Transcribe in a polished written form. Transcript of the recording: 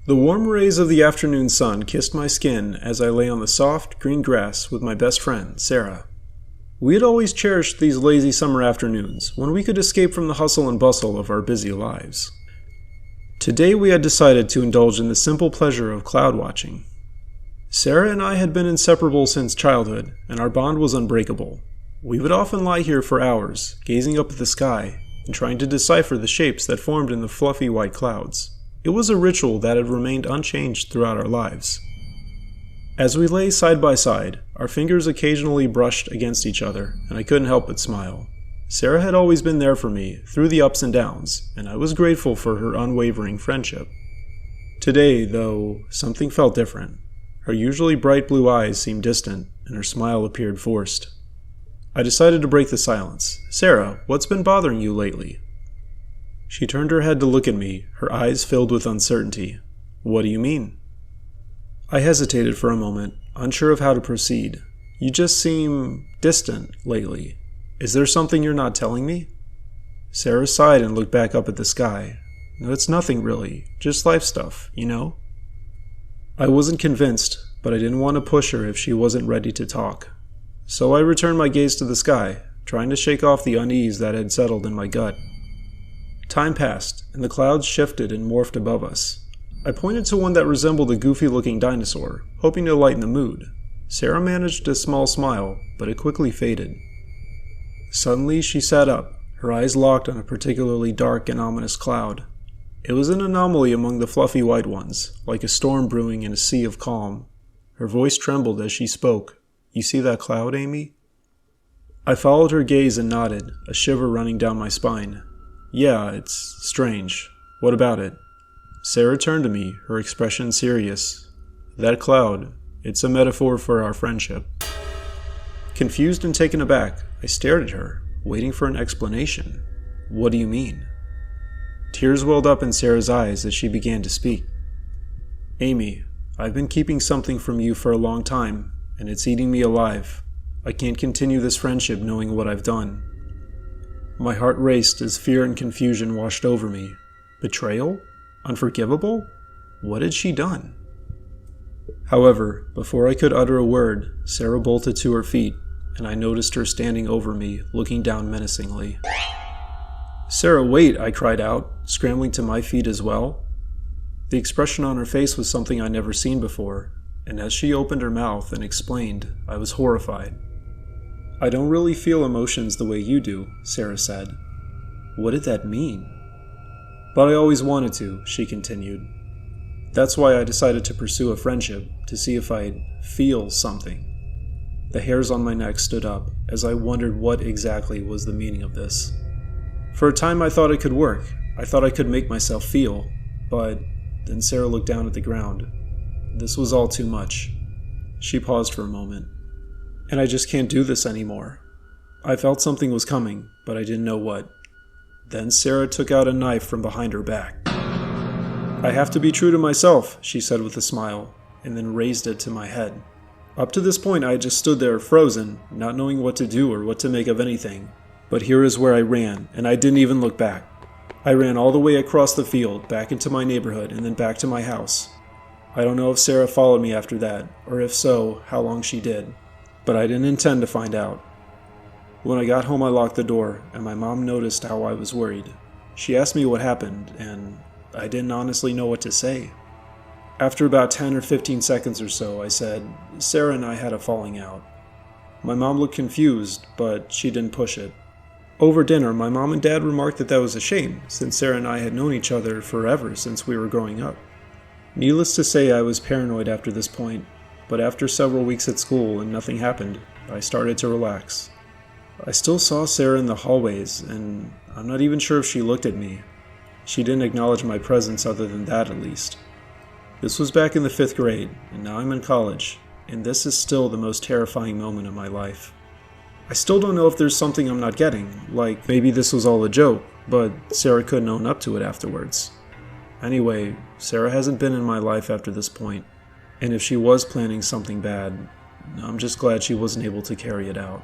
The warm rays of the afternoon sun kissed my skin as I lay on the soft, green grass with my best friend, Sarah. We had always cherished these lazy summer afternoons, when we could escape from the hustle and bustle of our busy lives. Today we had decided to indulge in the simple pleasure of cloud watching. Sarah and I had been inseparable since childhood, and our bond was unbreakable. We would often lie here for hours, gazing up at the sky, and trying to decipher the shapes that formed in the fluffy white clouds. It was a ritual that had remained unchanged throughout our lives. As we lay side by side, our fingers occasionally brushed against each other, and I couldn't help but smile. Sarah had always been there for me through the ups and downs, and I was grateful for her unwavering friendship. Today, though, something felt different. Her usually bright blue eyes seemed distant, and her smile appeared forced. I decided to break the silence. "Sarah, what's been bothering you lately?" She turned her head to look at me, her eyes filled with uncertainty. "What do you mean?" I hesitated for a moment, unsure of how to proceed. "You just seem distant lately. Is there something you're not telling me?" Sarah sighed and looked back up at the sky. "No, it's nothing really, just life stuff, you know?" I wasn't convinced, but I didn't want to push her if she wasn't ready to talk. So I returned my gaze to the sky, trying to shake off the unease that had settled in my gut. Time passed, and the clouds shifted and morphed above us. I pointed to one that resembled a goofy-looking dinosaur, hoping to lighten the mood. Sarah managed a small smile, but it quickly faded. Suddenly, she sat up, her eyes locked on a particularly dark and ominous cloud. It was an anomaly among the fluffy white ones, like a storm brewing in a sea of calm. Her voice trembled as she spoke. "You see that cloud, Amy?" I followed her gaze and nodded, a shiver running down my spine. "Yeah, it's strange. What about it?" Sarah turned to me, her expression serious. "That cloud, it's a metaphor for our friendship." Confused and taken aback, I stared at her, waiting for an explanation. "What do you mean?" Tears welled up in Sarah's eyes as she began to speak. "Amy, I've been keeping something from you for a long time, and it's eating me alive. I can't continue this friendship knowing what I've done." My heart raced as fear and confusion washed over me. Betrayal? Unforgivable? What had she done? However, before I could utter a word, Sarah bolted to her feet, and I noticed her standing over me, looking down menacingly. "Sarah, wait!" I cried out, scrambling to my feet as well. The expression on her face was something I'd never seen before, and as she opened her mouth and explained, I was horrified. "I don't really feel emotions the way you do," Sarah said. What did that mean? "But I always wanted to," she continued. "That's why I decided to pursue a friendship, to see if I'd feel something." The hairs on my neck stood up as I wondered what exactly was the meaning of this. For a time I thought it could work. I thought I could make myself feel, but then Sarah looked down at the ground. This was all too much. She paused for a moment. "And I just can't do this anymore." I felt something was coming, but I didn't know what. Then Sarah took out a knife from behind her back. "I have to be true to myself," she said with a smile, and then raised it to my head. Up to this point I had just stood there frozen, not knowing what to do or what to make of anything. But here is where I ran, and I didn't even look back. I ran all the way across the field, back into my neighborhood, and then back to my house. I don't know if Sarah followed me after that, or if so, how long she did. But I didn't intend to find out. When I got home I locked the door, and my mom noticed how I was worried. She asked me what happened, and I didn't honestly know what to say. After about 10 or 15 seconds or so, I said, "Sarah and I had a falling out." My mom looked confused, but she didn't push it. Over dinner, my mom and dad remarked that was a shame, since Sarah and I had known each other forever since we were growing up. Needless to say, I was paranoid after this point, but after several weeks at school and nothing happened, I started to relax. I still saw Sarah in the hallways, and I'm not even sure if she looked at me. She didn't acknowledge my presence other than that, at least. This was back in the 5th grade, and now I'm in college, and this is still the most terrifying moment of my life. I still don't know if there's something I'm not getting, like maybe this was all a joke, but Sarah couldn't own up to it afterwards. Anyway, Sarah hasn't been in my life after this point, and if she was planning something bad, I'm just glad she wasn't able to carry it out.